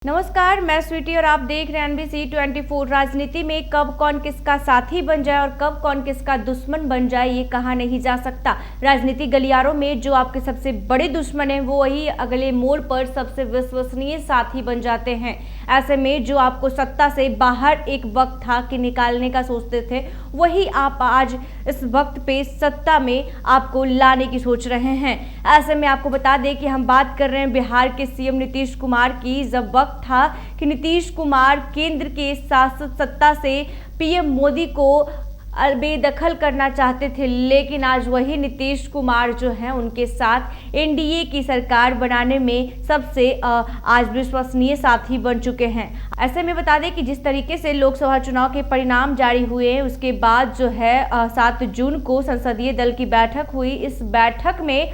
नमस्कार, मैं स्वीटी और आप देख रहे हैं NBC 24। राजनीति में कब कौन किसका साथी बन जाए और कब कौन किसका दुश्मन बन जाए ये कहा नहीं जा सकता। राजनीति गलियारों में जो आपके सबसे बड़े दुश्मन हैं वो वही अगले मोड़ पर सबसे विश्वसनीय साथी बन जाते हैं। ऐसे में जो आपको सत्ता से बाहर एक वक्त था कि निकालने का सोचते थे, वही आप आज इस वक्त पे सत्ता में आपको लाने की सोच रहे हैं। ऐसे में आपको बता दें कि हम बात कर रहे हैं बिहार के सीएम नीतीश कुमार की। जब वक्त था कि नीतीश कुमार केंद्र के शासन सत्ता से पीएम मोदी को बेदखल करना चाहते थे, लेकिन आज वही नीतीश कुमार जो है उनके साथ एनडीए की सरकार बनाने में सबसे आज विश्वसनीय साथी बन चुके हैं। ऐसे में बता दें कि जिस तरीके से लोकसभा चुनाव के परिणाम जारी हुए, उसके बाद जो है 7 जून को संसदीय दल की बैठक हुई। इस बैठक में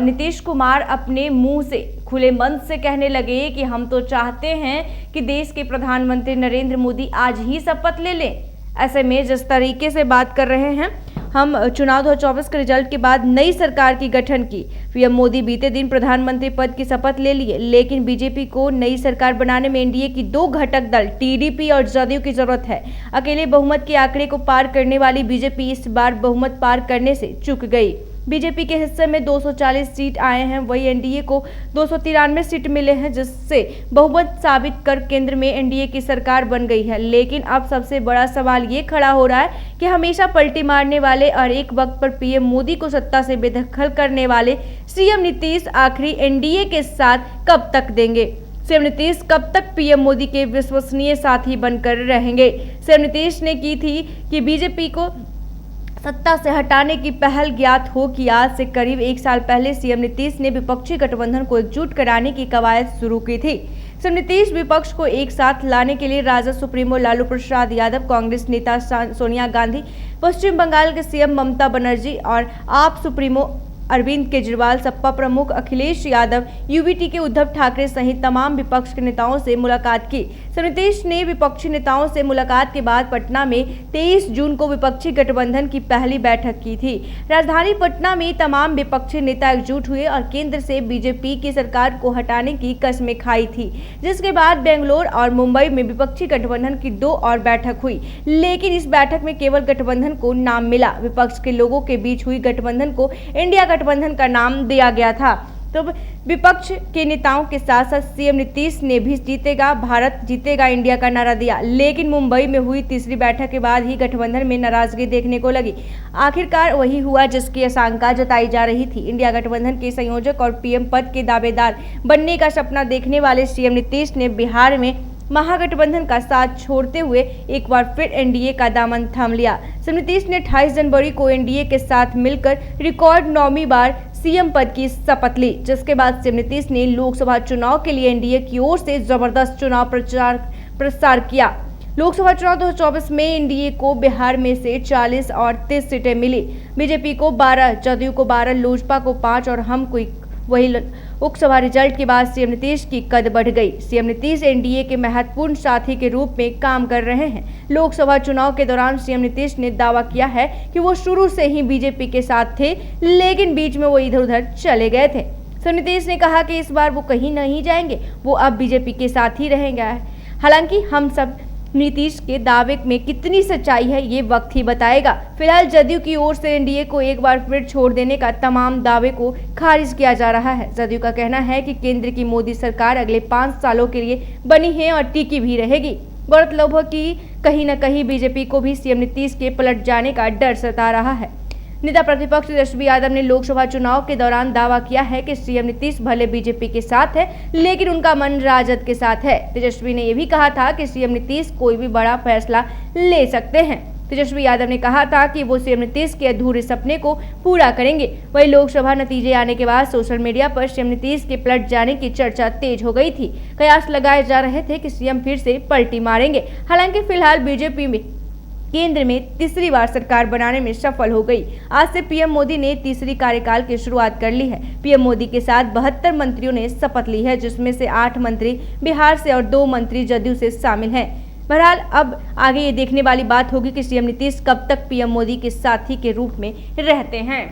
नीतीश कुमार अपने मुंह से खुले मन से कहने लगे कि हम तो चाहते हैं कि देश के प्रधानमंत्री नरेंद्र मोदी आज ही शपथ ले लें। ऐसे में जिस तरीके से बात कर रहे हैं, हम चुनाव 2024 के रिजल्ट के बाद नई सरकार की गठन की। पीएम मोदी बीते दिन प्रधानमंत्री पद की शपथ ले लिए, लेकिन बीजेपी को नई सरकार बनाने में एनडीए की 2 घटक दल टीडीपी और जदयू की जरूरत है। अकेले बहुमत के आंकड़े को पार करने वाली बीजेपी इस बार बहुमत पार करने से चूक गई। बीजेपी के हिस्से में 240 सीट आए हैं, वही एनडीए को 293 सीट मिले हैं, जिससे बहुमत साबित कर केंद्र में एनडीए की सरकार बन गई है। लेकिन अब सबसे बड़ा सवाल ये खड़ा हो रहा है कि हमेशा पलटी मारने वाले और एक वक्त पर पीएम मोदी को सत्ता से बेदखल करने वाले सीएम नीतीश आखिरी एनडीए के साथ कब तक देंगे। सीएम नीतीश कब तक पीएम मोदी के विश्वसनीय साथी बनकर रहेंगे। सीएम नीतीश ने की थी कि बीजेपी को सत्ता से हटाने की पहल। ज्ञात हो कि आज से करीब 1 साल पहले सीएम नीतीश ने विपक्षी गठबंधन को एकजुट कराने की कवायद शुरू की थी। सीएम नीतीश विपक्ष को एक साथ लाने के लिए राजद सुप्रीमो लालू प्रसाद यादव, कांग्रेस नेता सोनिया गांधी, पश्चिम बंगाल के सीएम ममता बनर्जी और आप सुप्रीमो अरविंद केजरीवाल, सपा प्रमुख अखिलेश यादव, यूवीटी के उद्धव ठाकरे सहित तमाम विपक्ष के नेताओं से मुलाकात की। नीतीश ने विपक्षी नेताओं से मुलाकात के बाद पटना में 23 जून को विपक्षी गठबंधन की पहली बैठक की थी। राजधानी पटना में तमाम विपक्षी नेता एकजुट हुए और केंद्र से बीजेपी की सरकार को हटाने की कसमें खाई थी, जिसके बाद बेंगलोर और मुंबई में विपक्षी गठबंधन की 2 और बैठक हुई। लेकिन इस बैठक में केवल गठबंधन को नाम मिला। विपक्ष के लोगों के बीच हुई गठबंधन को इंडिया गठबंधन का नाम दिया गया था। तो विपक्ष के नेताओं के साथ साथ सीएम नीतीश ने भी जीतेगा भारत जीतेगा इंडिया का नारा दिया। लेकिन मुंबई में हुई तीसरी बैठक के बाद ही गठबंधन में नाराजगी देखने को लगी। आखिरकार वही हुआ जिसकी आशंका जताई जा रही थी। इंडिया गठबंधन के संयोजक और पीएम पद के दावेदार बनने का सपना देखने वाले सीएम नीतीश ने बिहार में महागठबंधन का साथ छोड़ते हुए एक बार फिर एनडीए का दामन थाम लिया। सीएम नीतीश ने 28 जनवरी को एनडीए के साथ मिलकर रिकॉर्ड 9वीं बार सीएम पद की शपथ ली, जिसके बाद सीएम नीतीश ने लोकसभा चुनाव के लिए एनडीए की ओर से जबरदस्त चुनाव प्रचार किया। लोकसभा चुनाव 2024 में एनडीए को बिहार में से 40 और 30 सीटें मिली। बीजेपी को 12, जदयू को 12, लोजपा को 5 और हम को वही लोकसभा रिजल्ट के बाद सीएम नीतीश की कद बढ़ गई। सीएम नीतीश एनडीए के महत्वपूर्ण साथी के रूप में काम कर रहे हैं। लोकसभा चुनाव के दौरान सीएम नीतीश ने दावा किया है कि वो शुरू से ही बीजेपी के साथ थे, लेकिन बीच में वो इधर-उधर चले गए थे। सीएम नीतीश ने कहा कि इस बार वो कहीं नहीं जाएंगे, वो अब बीजेपी के साथ ही रहेंगे। हालांकि हम सब नीतीश के दावे में कितनी सच्चाई है ये वक्त ही बताएगा। फिलहाल जदयू की ओर से एनडीए को एक बार फिर छोड़ देने का तमाम दावे को खारिज किया जा रहा है। जदयू का कहना है कि केंद्र की मोदी सरकार अगले 5 सालों के लिए बनी है और टिकी भी रहेगी। गौरतलब है कि कहीं न कहीं बीजेपी को भी सीएम नीतीश के पलट जाने का डर सता रहा है। नेता प्रतिपक्ष तेजस्वी यादव ने लोकसभा चुनाव के दौरान दावा किया है कि सीएम नीतीश भले बीजेपी के साथ है, लेकिन उनका मन राजद के साथ है। तेजस्वी ने यह भी कहा था कि सीएम नीतीश कोई भी बड़ा फैसला ले सकते हैं। तेजस्वी यादव ने कहा था कि वो सीएम नीतीश के अधूरे सपने को पूरा करेंगे। वहीं लोकसभा नतीजे आने के बाद सोशल मीडिया पर सीएम नीतीश के पलट जाने की चर्चा तेज हो गई थी। कयास लगाए जा रहे थे कि सीएम फिर से पलटी मारेंगे। हालांकि फिलहाल बीजेपी में केंद्र में तीसरी बार सरकार बनाने में सफल हो गई। आज से पीएम मोदी ने तीसरी कार्यकाल की शुरुआत कर ली है। पीएम मोदी के साथ 72 मंत्रियों ने शपथ ली है, जिसमें से 8 मंत्री बिहार से और 2 मंत्री जदयू से शामिल हैं। बहरहाल अब आगे ये देखने वाली बात होगी कि सीएम नीतीश कब तक पीएम मोदी के साथी के रूप में रहते हैं।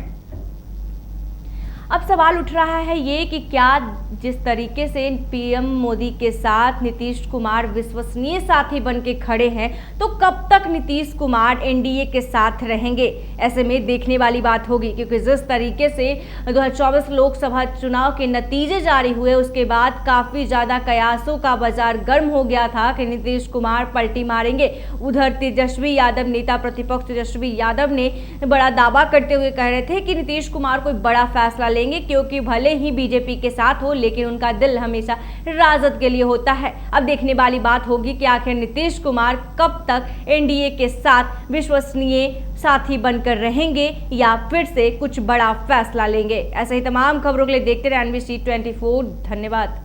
अब सवाल उठ रहा है ये कि क्या जिस तरीके से पीएम मोदी के साथ नीतीश कुमार विश्वसनीय साथी बन के खड़े हैं, तो कब तक नीतीश कुमार एनडीए के साथ रहेंगे? ऐसे में देखने वाली बात होगी, क्योंकि जिस तरीके से 2024 लोकसभा चुनाव के नतीजे जारी हुए उसके बाद काफी ज्यादा कयासों का बाजार गर्म हो गया था कि नीतीश कुमार पलटी मारेंगे। उधर तेजस्वी यादव, नेता प्रतिपक्ष तेजस्वी यादव ने बड़ा दावा करते हुए कह रहे थे कि नीतीश कुमार कोई बड़ा फैसला लेंगे, क्योंकि भले ही बीजेपी के साथ हो लेकिन उनका दिल हमेशा राजद के लिए होता है। अब देखने वाली बात होगी कि आखिर नीतीश कुमार कब तक एनडीए के साथ विश्वसनीय साथी बनकर रहेंगे या फिर से कुछ बड़ा फैसला लेंगे। ऐसे ही तमाम खबरों के लिए देखते रहे NBC 24। धन्यवाद।